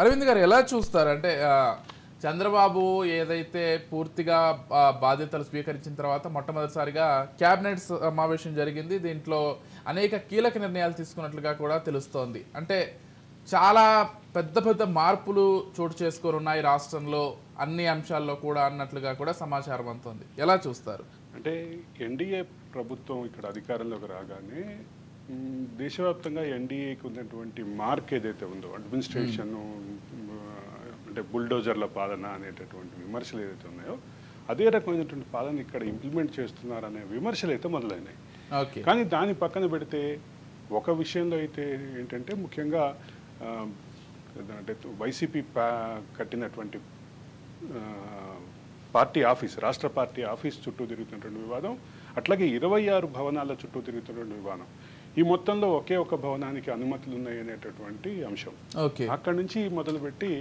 అరవింద్ గారు ఎలా చూస్తారు అంటే చంద్రబాబు ఏదైతే పూర్తిగా బాధ్యతలు స్వీకరించిన తర్వాత మొట్టమొదటిసారిగా కేబినెట్ సమావేశం జరిగింది. దీంట్లో అనేక కీలక నిర్ణయాలు తీసుకున్నట్లుగా కూడా తెలుస్తోంది. అంటే చాలా పెద్ద పెద్ద మార్పులు చోటు చేసుకొని ఉన్నాయి రాష్ట్రంలో అన్ని అంశాల్లో కూడా అన్నట్లుగా కూడా సమాచారం అందుతోంది. ఎలా చూస్తారు? అంటే ఎన్డీఏ ప్రభుత్వం ఇక్కడ అధికారంలోకి రాగానే దేశవ్యాప్తంగా ఎన్డీఏకి ఉన్నటువంటి మార్క్ ఏదైతే ఉందో అడ్మినిస్ట్రేషన్ అంటే బుల్డోజర్ల పాలన అనేటటువంటి విమర్శలు ఏదైతే ఉన్నాయో అదే రకమైనటువంటి పాలన ఇక్కడ ఇంప్లిమెంట్ చేస్తున్నారనే విమర్శలు అయితే మొదలైనాయి. కానీ దాని పక్కన పెడితే ఒక విషయంలో అయితే ఏంటంటే ముఖ్యంగా అంటే వైసీపీ కట్టినటువంటి పార్టీ ఆఫీస్ రాష్ట్ర పార్టీ ఆఫీస్ చుట్టూ తిరుగుతున్నటువంటి వివాదం, అట్లాగే 26 భవనాల చుట్టూ తిరుగుతున్నటువంటి వివాదం, ఈ మొత్తంలో ఒకే ఒక భవనానికి అనుమతులు ఉన్నాయి అనేటటువంటి అంశం. అక్కడి నుంచి మొదలుపెట్టి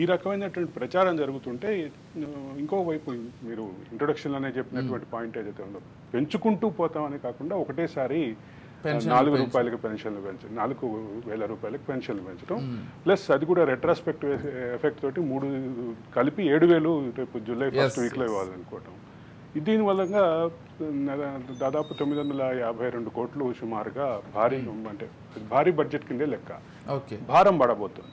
ఈ రకమైనటువంటి ప్రచారం జరుగుతుంటే ఇంకోవైపు మీరు ఇంట్రొడక్షన్లోనే చెప్పినటువంటి పాయింట్ ఏదైతే ఉందో పెంచుకుంటూ పోతామని కాకుండా ఒకటేసారి 4 రూపాయలకి పెన్షన్లు పెంచడం, 4,000 రూపాయలకి పెన్షన్లు పెంచడం, ప్లస్ అది కూడా రెట్రాస్పెక్టివ్ ఎఫెక్ట్ తోటి 3 కలిపి 7,000 రేపు జూలై 1st వీక్లో ఇవ్వాలనుకోవటం. దీనివల్ల దాదాపు 952 కోట్లు సుమారుగా భారీ అంటే భారీ బడ్జెట్ కిందే లెక్క భారం పడబోతుంది.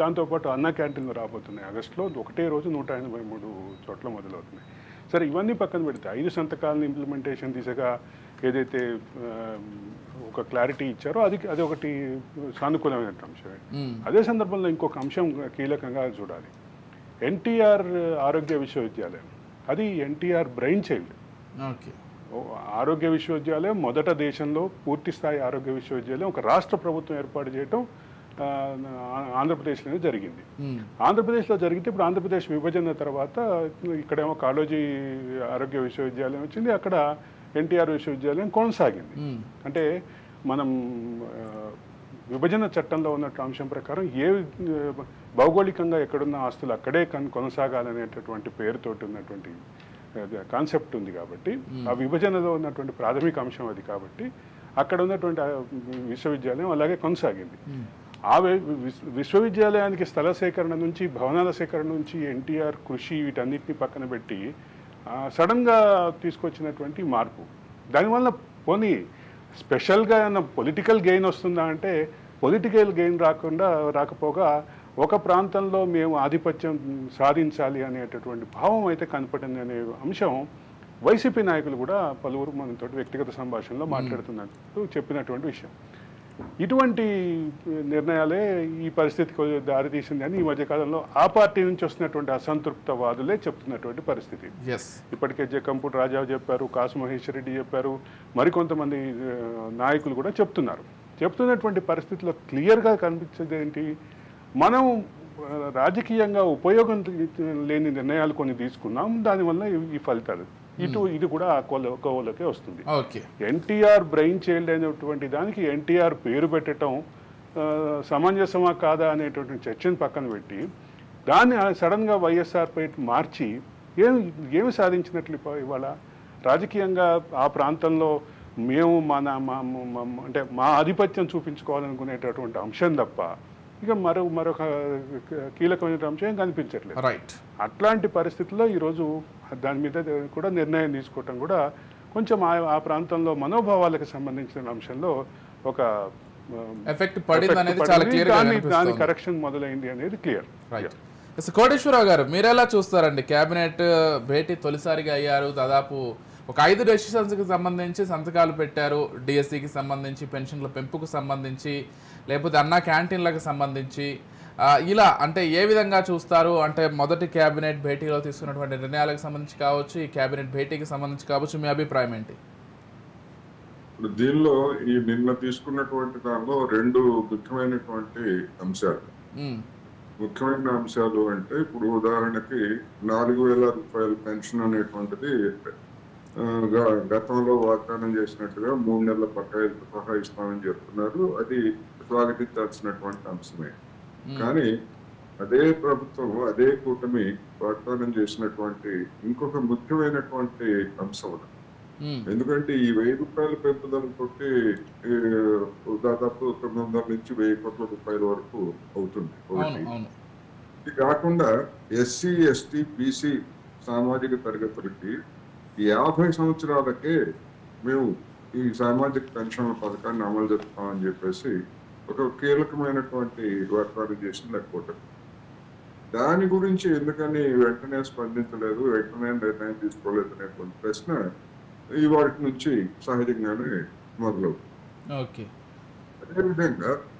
దాంతోపాటు అన్న క్యాంటీన్లు రాబోతున్నాయి. ఆగస్టులో ఒకటే రోజు 183 చోట్ల మొదలవుతున్నాయి. సరే, ఇవన్నీ పక్కన పెడితే 5 సంతకాలను ఇంప్లిమెంటేషన్ దిశగా ఏదైతే ఒక క్లారిటీ ఇచ్చారో అది ఒకటి సానుకూలమైన అంశమే. అదే సందర్భంలో ఇంకొక అంశం కీలకంగా చూడాలి. ఎన్టీఆర్ ఆరోగ్య విశ్వవిద్యాలయం, అది ఎన్టీఆర్ బ్రెయిన్ చైల్డ్. ఆరోగ్య విశ్వవిద్యాలయం మొదట దేశంలో పూర్తి స్థాయి ఆరోగ్య విశ్వవిద్యాలయం ఒక రాష్ట్ర ప్రభుత్వం ఏర్పాటు చేయడం ఆంధ్రప్రదేశ్లోనే జరిగింది. ఆంధ్రప్రదేశ్లో జరిగితే ఇప్పుడు ఆంధ్రప్రదేశ్ విభజన తర్వాత ఇక్కడేమో కాళోజీ ఆరోగ్య విశ్వవిద్యాలయం వచ్చింది, అక్కడ ఎన్టీఆర్ విశ్వవిద్యాలయం కొనసాగింది. అంటే మనం విభజన చట్టంలో ఉన్న అంశం ప్రకారం భౌగోళికంగా ఎక్కడున్న ఆస్తులు అక్కడే కొనసాగాలనేటటువంటి పేరుతోటి ఉన్నటువంటి కాన్సెప్ట్ ఉంది కాబట్టి ఆ విభజనలో ఉన్నటువంటి ప్రాథమిక అంశం అది కాబట్టి అక్కడ ఉన్నటువంటి విశ్వవిద్యాలయం అలాగే కొనసాగింది. ఆ విశ్వవిద్యాలయానికి స్థల సేకరణ నుంచి భవనాల సేకరణ నుంచి ఎన్టీఆర్ కృషి వీటన్నిటిని పక్కన పెట్టి సడన్గా తీసుకొచ్చినటువంటి మార్పు, దానివల్ల పోనీ స్పెషల్గా ఏమన్నా పొలిటికల్ గెయిన్ వస్తుందా అంటే పొలిటికల్ గెయిన్ రాకపోగా ఒక ప్రాంతంలో మేము ఆధిపత్యం సాధించాలి అనేటటువంటి భావం అయితే కనపడింది అనే అంశం వైసీపీ నాయకులు కూడా పలువురు మనతో వ్యక్తిగత సంభాషణలో మాట్లాడుతున్నట్టు చెప్పినటువంటి విషయం. ఇటువంటి నిర్ణయాలే ఈ పరిస్థితికి దారితీసింది అని ఈ మధ్యకాలంలో ఆ పార్టీ నుంచి వస్తున్నటువంటి అసంతృప్తవాదులే చెప్తున్నటువంటి పరిస్థితి. ఇప్పటికే జక్కంపూడి రాజా చెప్పారు, కాసు మహేశ్వర్ రెడ్డి చెప్పారు, మరికొంతమంది నాయకులు కూడా చెప్తున్నటువంటి పరిస్థితిలో క్లియర్గా కనిపించేది ఏంటి, మనం రాజకీయంగా ఉపయోగం లేని నిర్ణయాలు కొన్ని తీసుకున్నాం, దానివల్ల ఈ ఫలితాలు ఇది కూడా ఆ కోవలోకే వస్తుంది. ఎన్టీఆర్ బ్రెయిన్ చైల్డ్ అనేటువంటి దానికి ఎన్టీఆర్ పేరు పెట్టడం సమంజసమా కాదా అనేటువంటి చర్చను పక్కన పెట్టి దాన్ని సడన్గా వైఎస్ఆర్ పేరు మార్చి ఏమి సాధించినట్లు ఇవాళ రాజకీయంగా ఆ ప్రాంతంలో మేము అంటే మా ఆధిపత్యం చూపించుకోవాలనుకునేటటువంటి అంశం తప్ప ఇక మరొక కీలకమైన అంశం కనిపించట్లేదు. అట్లాంటి పరిస్థితుల్లో ఈరోజు దాని మీద కూడా నిర్ణయం తీసుకోవటం కూడా కొంచెం ఆ ప్రాంతంలో మనోభావాలకు సంబంధించిన అంశంలో ఒక ఎఫెక్ట్ పడింది అనేది చాలా క్లియర్ గా కనిపిస్తుంది. దాని కరెక్షన్ మొదలైంది అనేది క్లియర్. కోటేశ్వరరావు గారు, మీరెలా చూస్తారండి? కేబినెట్ భేటీ తొలిసారిగా అయ్యారు, దాదాపు ఒక 5 డెసిషన్స్కి సంబంధించి సంతకాలు పెట్టారు. డిఎస్సికి సంబంధించి, పెన్షన్ల పెంపుకు సంబంధించి, లేకపోతే అన్నా క్యాంటీన్లకు సంబంధించి, ఇలా అంటే ఏ విధంగా చూస్తారు? అంటే మొదటి కేబినెట్ భేటీలో తీసుకున్నటువంటి నిర్ణయాలకు సంబంధించి కావచ్చు, ఈ కేబినెట్ భేటీకి సంబంధించి కావచ్చు, మీ అభిప్రాయం ఏంటి? దీనిలో ఈ నిన్న తీసుకున్నటువంటి దానిలో 2 ముఖ్యమైనటువంటి అంశాలు. ముఖ్యమైన అంశాలు అంటే ఇప్పుడు ఉదాహరణకి 4,000 రూపాయల పెన్షన్ అనేటువంటిది గతంలో వాగ్దానం చేసినట్టుగా 3 నెలల బకాయిలతో సహా ఇస్తామని చెప్తున్నారు. అది స్వాగతించాల్సినటువంటి అంశమే. కానీ అదే ప్రభుత్వం, అదే కూటమి వాగ్దానం చేసినటువంటి ఇంకొక ముఖ్యమైనటువంటి అంశం ఎందుకంటే ఈ 1000 రూపాయల పెంపుదలతో దాదాపు 900 నుంచి 1000 కోట్ల రూపాయల వరకు అవుతుంది ఒకటి. ఇది కాకుండా ఎస్సీ ఎస్టీ బీసీ సామాజిక తరగతులకి 50 సంవత్సరాలకే మేము ఈ సామాజిక పెన్షన్ల పథకాన్ని అమలు జరుపుతామని చెప్పేసి ఒక కీలకమైనటువంటి ఏర్పాటు చేసింది కూటమి. దాని గురించి ఎందుకని వెంటనే స్పందించలేదు, వెంటనే నిర్ణయం తీసుకోలేదు అనేటువంటి ప్రశ్న ఈ వాటి నుంచి సహజంగానే మొదలవుతుంది.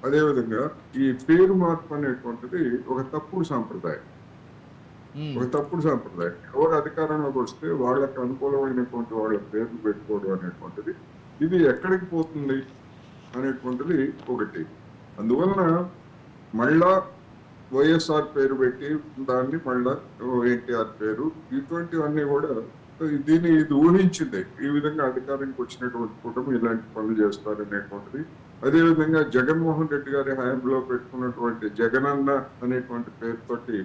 అదేవిధంగా ఈ పేరు మార్పు అనేటువంటిది ఒక తప్పుడు సాంప్రదాయం. ఎవరు అధికారంలోకి వస్తే వాళ్ళకి అనుకూలమైనటువంటి వాళ్ళ పేర్లు పెట్టుకోవడం అనేటువంటిది ఇది ఎక్కడికి పోతుంది అనేటువంటిది ఒకటి. అందువలన మళ్ళా వైఎస్ఆర్ పేరు పెట్టి దాన్ని మళ్ళా ఎన్టీఆర్ పేరు, ఇటువంటివన్నీ కూడా ఇది ఊహించింది. ఈ విధంగా అధికారానికి వచ్చినటువంటి కుటుంబం ఇలాంటి పనులు చేస్తారనేటువంటిది. అదేవిధంగా జగన్మోహన్ రెడ్డి గారి హయాంలో పెట్టుకున్నటువంటి జగనన్న అనేటువంటి పేరుతోటి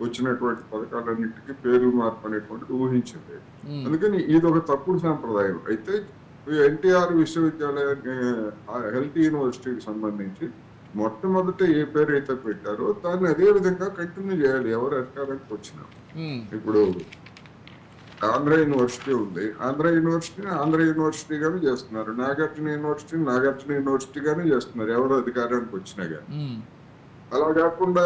వచ్చినటువంటి పథకాలన్నింటికి పేర్లు మార్పు అనేటువంటిది ఊహించింది. అందుకని ఇది ఒక తప్పుడు సాంప్రదాయం. అయితే ఎన్టీఆర్ విశ్వవిద్యాలయ హెల్త్ యూనివర్సిటీకి సంబంధించి మొట్టమొదట ఏ పేరు అయితే పెట్టారో దాన్ని అదే విధంగా కంటిన్యూ చేయాలి ఎవరు అధికారానికి వచ్చినా. ఇప్పుడు ఆంధ్ర యూనివర్సిటీ ఉంది, ఆంధ్ర యూనివర్సిటీగానే చేస్తున్నారు. నాగార్జున యూనివర్సిటీగానే చేస్తున్నారు ఎవరు అధికారానికి వచ్చినా కానీ. అలా కాకుండా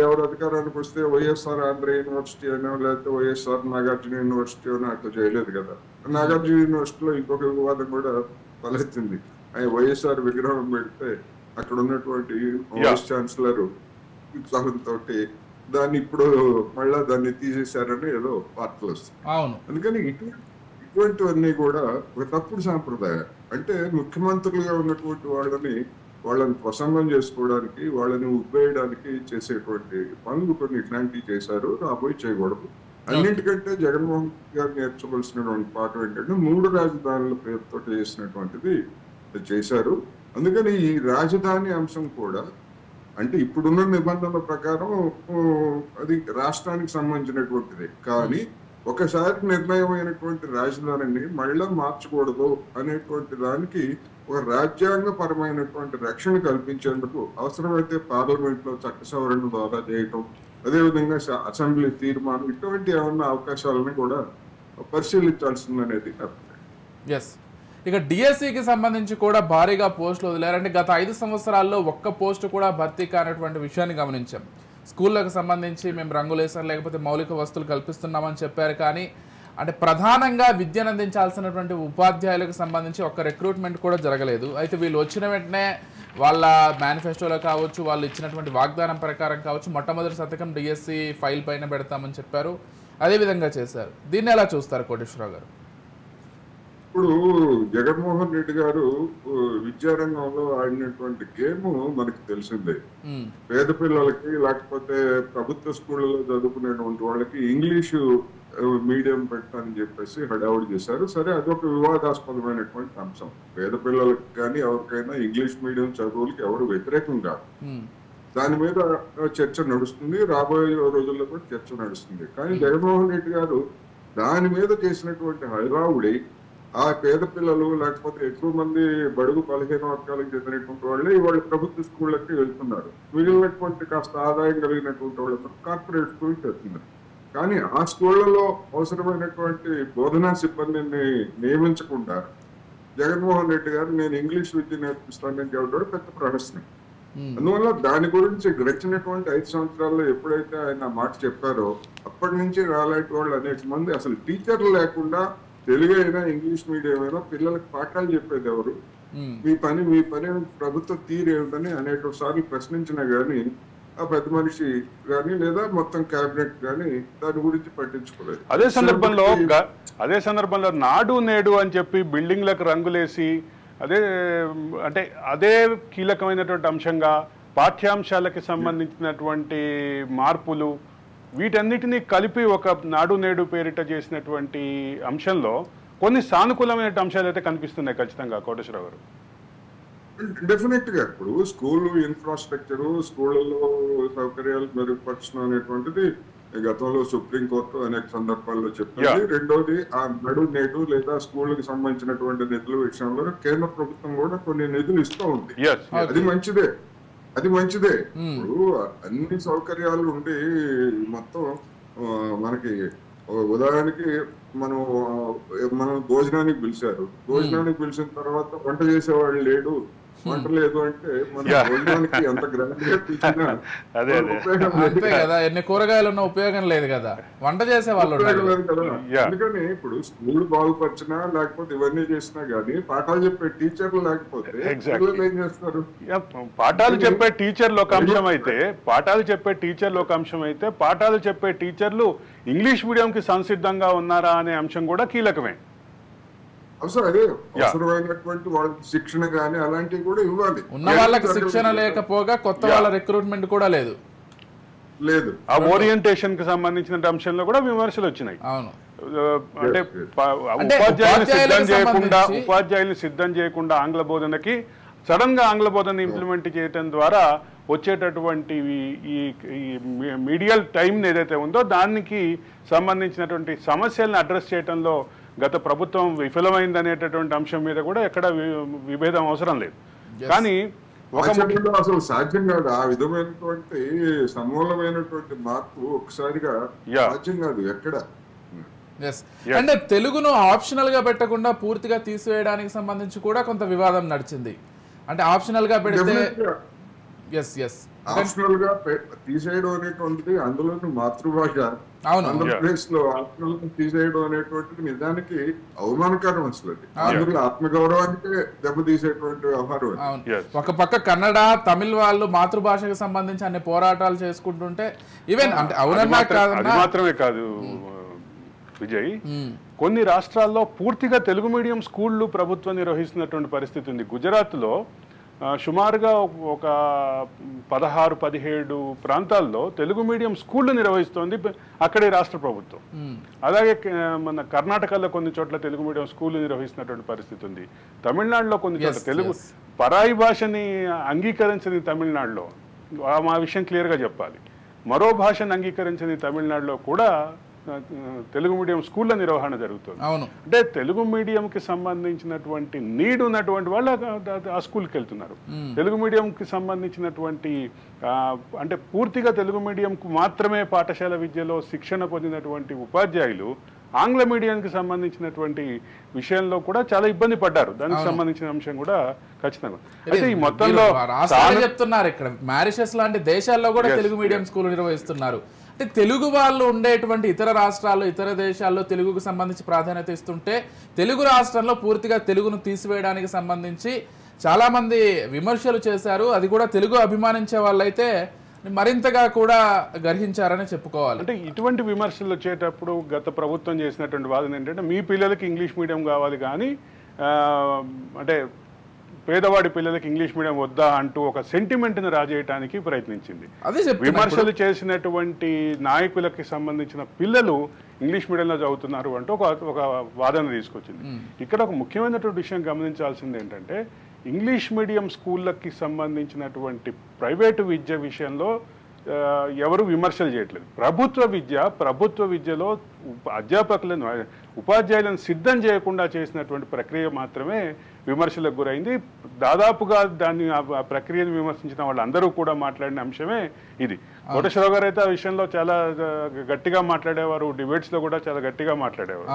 ఎవరు అధికారానికి వస్తే వైఎస్ఆర్ ఆంధ్ర యూనివర్సిటీ అనో లేకపోతే వైఎస్ఆర్ నాగార్జున యూనివర్సిటీ అనో అట్లా చేయలేదు కదా. నాగార్జున యూనివర్సిటీలో ఇంకొక వివాదం కూడా తలెత్తింది. వైఎస్ఆర్ విగ్రహం పెడితే అక్కడ ఉన్నటువంటి వైస్ ఛాన్సలర్ ఉత్సాహంతో దాన్ని ఇప్పుడు మళ్ళా దాన్ని తీసేశారని ఏదో వార్తలు వస్తాయి. అందుకని ఇటువంటివన్నీ కూడా ఒక తప్పుడు సాంప్రదాయం. అంటే ముఖ్యమంత్రులుగా ఉన్నటువంటి వాళ్ళని ప్రసంగం చేసుకోవడానికి, వాళ్ళని ఉబ్బేయడానికి చేసేటువంటి పనులు కొన్ని ఇట్లాంటివి చేశారు, రాబోయి చేయకూడదు. అన్నింటికంటే జగన్మోహన్ గారు నేర్చుకోవాల్సినటువంటి పాఠం ఏంటంటే 3 రాజధానుల పేరుతో చేసినటువంటిది చేశారు. అందుకని ఈ రాజధాని అంశం కూడా అంటే ఇప్పుడున్న నిబంధనల ప్రకారం అది రాష్ట్రానికి సంబంధించినటువంటిది. కానీ ఒకసారి నిర్ణయం అయినటువంటి రాజధానిని మళ్ళా మార్చకూడదు అనేటువంటి దానికి ఒక రాజ్యాంగపరమైనటువంటి రక్షణ కల్పించేందుకు అవసరమైతే పార్లమెంట్ లో చట్ట సవరణ ద్వారా చేయటం, అదేవిధంగా అసెంబ్లీ తీర్మానం, ఇటువంటి ఏమన్నా అవకాశాలను కూడా పరిశీలించాల్సిందనేది అభిప్రాయం. ఇక డిఎస్సికి సంబంధించి కూడా భారీగా పోస్టులు వదిలారంటే గత 5 సంవత్సరాల్లో ఒక్క పోస్టు కూడా భర్తీ కానటువంటి విషయాన్ని గమనించాం. స్కూళ్ళకు సంబంధించి మేము రంగులేసాం లేకపోతే మౌలిక వస్తువులు కల్పిస్తున్నామని చెప్పారు, కానీ అంటే ప్రధానంగా విద్యను అందించాల్సినటువంటి ఉపాధ్యాయులకు సంబంధించి ఒక్క రిక్రూట్మెంట్ కూడా జరగలేదు. అయితే వీళ్ళు వచ్చిన వెంటనే వాళ్ళ మేనిఫెస్టోలో కావచ్చు, వాళ్ళు ఇచ్చినటువంటి వాగ్దానం ప్రకారం కావచ్చు, మొట్టమొదటి శతకం డిఎస్సి ఫైల్ పైన పెడతామని చెప్పారు, అదేవిధంగా చేశారు. దీన్ని ఎలా చూస్తారు కోటేశ్వరరావు గారు? ఇప్పుడు జగన్మోహన్ రెడ్డి గారు విద్యారంగంలో ఆడినటువంటి గేమ్ మనకి తెలిసిందే. పేద పిల్లలకి లేకపోతే ప్రభుత్వ స్కూళ్ళలో చదువుకునేటువంటి వాళ్ళకి ఇంగ్లీషు మీడియం పెట్టాలని చెప్పేసి హడావుడి చేశారు. సరే, అదొక వివాదాస్పదమైనటువంటి అంశం. పేద పిల్లలకి కానీ ఎవరికైనా ఇంగ్లీష్ మీడియం చదువులకి ఎవరు వ్యతిరేకం కాదు. దాని మీద చర్చ నడుస్తుంది, రాబోయే రోజుల్లో కూడా చర్చ నడుస్తుంది. కానీ జగన్మోహన్ రెడ్డి గారు దాని మీద చేసినటువంటి హడావుడి ఆ పేద పిల్లలు లేకపోతే ఎక్కువ మంది బడుగు 15 వర్గాలకు చెందినటువంటి వాళ్ళే ఇవాళ ప్రభుత్వ స్కూళ్ళకి వెళ్తున్నారు. మిగిలినటువంటి కాస్త ఆదాయం కలిగినటువంటి వాళ్ళతో కార్పొరేట్ స్కూల్కి వెళ్తున్నారు. కానీ ఆ స్కూళ్లలో అవసరమైనటువంటి బోధనా సిబ్బందిని నియమించకుండా జగన్మోహన్ రెడ్డి గారు నేను ఇంగ్లీష్ విద్య నేర్పిస్తానని చెప్పడం పెద్ద ప్రహసనం. అందువల్ల దాని గురించి గడిచినటువంటి 5 సంవత్సరాల్లో ఎప్పుడైతే ఆయన మాట చెప్పారో అప్పటి నుంచి రాలేటి వాళ్ళు అనేక మంది అసలు టీచర్లు లేకుండా తెలుగు అయినా ఇంగ్లీష్ మీడియం అయినా పిల్లలకు పాఠాలు చెప్పేది ఎవరు, మీ పని ప్రభుత్వ తీరు ఏమిటని అనేక సార్లు ప్రశ్నించినా గానీ ఆ పెద్ద మనిషి గాని లేదా మొత్తం కేబినెట్ గాని దాని గురించి పట్టించుకోలేదు. అదే సందర్భంలో నాడు నేడు అని చెప్పి బిల్డింగ్లకు రంగులేసి అదే కీలకమైనటువంటి అంశంగా పాఠ్యాంశాలకి సంబంధించినటువంటి మార్పులు వీటన్నిటినీ కలిపి ఒక నాడు నేడు పేరిట చేసినటువంటి అంశంలో కొన్ని సానుకూలమైన అంశాలు అయితే కనిపిస్తున్నాయి ఖచ్చితంగా కోటేశ్వరరావు గారు. డెఫినెట్ గా ఇప్పుడు స్కూల్ ఇన్ఫ్రాస్ట్రక్చర్, స్కూళ్ళలో సౌకర్యాలు మెరుగుపరచడం అనేటువంటిది గతంలో సుప్రీంకోర్టు అనేక సందర్భాల్లో చెప్తుంది. రెండోది ఆ నడు నేడు లేదా స్కూళ్ళకి సంబంధించినటువంటి నిధుల విషయంలో కేంద్ర ప్రభుత్వం కూడా కొన్ని నిధులు ఇస్తూ ఉంది. అది మంచిదే, అది మంచిదే. ఇప్పుడు అన్ని సౌకర్యాలు ఉండి మొత్తం మనకి ఉదాహరణకి మనం భోజనానికి పిలిచారు, భోజనానికి పిలిచిన తర్వాత వంట చేసేవాళ్ళు లేడు, వంట లేదు అంటే మన భోజనానికి ఎంత అంతే కదా, ఎన్ని కూరగాయలు ఉన్న ఉపయోగం లేదు కదా, వంట చేసే వాళ్ళు లేదు కదా. అందుకని ఇప్పుడు స్కూల్ బాగుపరిచినా లేకపోతే ఇవన్నీ చేసినా గానీ పాఠాలు చెప్పే టీచర్లు లేకపోతే ఏం చేస్తారు? పాఠాలు చెప్పే టీచర్లు ఒక అంశం అయితే పాఠాలు చెప్పే టీచర్లు ఇంగ్లీష్ మీడియం కి సంసిద్ధంగా ఉన్నారా అనే అంశం కూడా కీలకమే. అదే అవసరమైనటువంటి వాళ్ళకి శిక్షణ కానీ అలాంటివి కూడా ఇవ్వాలి. ఉన్న వాళ్ళకి శిక్షణ లేకపోగా కొత్త వాళ్ళ రిక్రూట్మెంట్ కూడా లేదు. ఆ ఓరియంటేషన్ కి సంబంధించిన అంశంలో కూడా విమర్శలు వచ్చినాయి. అవును, అంటే ఉపాధ్యాయుల్ని సిద్ధం చేయకుండా ఆంగ్ల బోధనకి సడన్ గా ఆంగ్ల బోధన ఇంప్లిమెంట్ చేయడం ద్వారా వచ్చేటటువంటి ఈ మీడియల్ టైం ఏదైతే ఉందో దానికి సంబంధించినటువంటి సమస్యలను అడ్రస్ చేయడంలో గత ప్రభుత్వం విఫలమైంది అనేటటువంటి అంశం మీద కూడా ఎక్కడ విభేదం అవసరం లేదు. కానీ అసలు సాధ్యం కాదు ఆ విధమైనటువంటి సమూలమైనటువంటి మార్పు ఒకసారిగా సాధ్యం కాదు ఎక్కడ. అంటే తెలుగును ఆప్షనల్ గా పెట్టకుండా పూర్తిగా తీసివేయడానికి సంబంధించి కూడా కొంత వివాదం నడిచింది. అంటే ఆప్షనల్ గా పెడితే ఆప్షనల్ గా తీసేయడం అనేటువంటిది అందులోని మాతృభాష ఆంధ్రప్రదేశ్ లో ఆప్షనల్ గా తీసేయడం అనేటువంటిది నిజానికి అవమానకరం. అసలు అందులో ఆత్మగౌరవానికి దెబ్బతీసేటువంటి వ్యవహారం. ఒక పక్క కన్నడ తమిళ్ వాళ్ళు మాతృభాషకు సంబంధించి అన్ని పోరాటాలు చేసుకుంటుంటే ఈవెన్ అంటే అవునన్నా మాత్రమే కాదు విజయ్, కొన్ని రాష్ట్రాల్లో పూర్తిగా తెలుగు మీడియం స్కూళ్లు ప్రభుత్వం నిర్వహిస్తున్నటువంటి పరిస్థితి ఉంది. గుజరాత్ లో సుమారుగా ఒక 16-17 ప్రాంతాల్లో తెలుగు మీడియం స్కూళ్లు నిర్వహిస్తోంది అక్కడి రాష్ట్ర ప్రభుత్వం. అలాగే మన కర్ణాటకలో కొన్ని చోట్ల తెలుగు మీడియం స్కూళ్లు నిర్వహిస్తున్నటువంటి పరిస్థితి ఉంది. తమిళనాడులో కొన్ని చోట్ల తెలుగు పరాయి భాషని అంగీకరించని తమిళనాడులో, మా విషయం క్లియర్గా చెప్పాలి, మరో భాషను అంగీకరించని తమిళనాడులో కూడా తెలుగు మీడియం స్కూళ్ళ నిర్వహణ జరుగుతుంది. అంటే తెలుగు మీడియంకి సంబంధించినటువంటి నీడ్ ఉన్నటువంటి వాళ్ళు ఆ స్కూల్కి వెళ్తున్నారు. తెలుగు మీడియంకి సంబంధించినటువంటి అంటే పూర్తిగా తెలుగు మీడియంకు మాత్రమే పాఠశాల విద్యలో శిక్షణ పొందినటువంటి ఉపాధ్యాయులు ఆంగ్ల మీడియంకి సంబంధించినటువంటి విషయంలో కూడా చాలా ఇబ్బంది పడ్డారు. దానికి సంబంధించిన అంశం కూడా ఖచ్చితంగా అయితే ఈ మొత్తంలో చెప్తున్నారు. ఇక్కడ మారిషస్ లాంటి దేశాల్లో కూడా తెలుగు మీడియం స్కూల్ నిర్వహిస్తున్నారు. అంటే తెలుగు వాళ్ళు ఉండేటువంటి ఇతర రాష్ట్రాల్లో ఇతర దేశాల్లో తెలుగుకు సంబంధించి ప్రాధాన్యత ఇస్తుంటే తెలుగు రాష్ట్రంలో పూర్తిగా తెలుగును తీసివేయడానికి సంబంధించి చాలా మంది విమర్శలు చేశారు. అది కూడా తెలుగు అభిమానించే వాళ్ళైతే మరింతగా కూడా గ్రహించారని చెప్పుకోవాలి. అంటే ఇటువంటి విమర్శలు వచ్చేటప్పుడు గత ప్రభుత్వం చేసినటువంటి వాదన ఏంటంటే మీ పిల్లలకి ఇంగ్లీష్ మీడియం కావాలి కానీ అంటే పేదవాడి పిల్లలకి ఇంగ్లీష్ మీడియం వద్దా అంటూ ఒక సెంటిమెంట్ని రాజేయడానికి ప్రయత్నించింది. విమర్శలు చేసినటువంటి నాయకులకి సంబంధించిన పిల్లలు ఇంగ్లీష్ మీడియంలో చదువుతున్నారు అంటూ ఒక వాదన తీసుకొచ్చింది. ఇక్కడ ఒక ముఖ్యమైనటువంటి విషయం గమనించాల్సింది ఏంటంటే ఇంగ్లీష్ మీడియం స్కూళ్ళకి సంబంధించినటువంటి ప్రైవేటు విద్య విషయంలో ఎవరు విమర్శలు చేయట్లేదు. ప్రభుత్వ విద్యలో అధ్యాపకులను ఉపాధ్యాయులను సిద్ధం చేయకుండా చేసినటువంటి ప్రక్రియ మాత్రమే విమర్శలకు గురైంది. దాదాపుగా దాన్ని ఆ ప్రక్రియను విమర్శించిన వాళ్ళందరూ కూడా మాట్లాడిన అంశమే ఇది. కోటేశ్వరరావు గారు అయితే ఆ విషయంలో చాలా గట్టిగా మాట్లాడేవారు, డిబేట్స్ లో కూడా చాలా గట్టిగా మాట్లాడేవారు.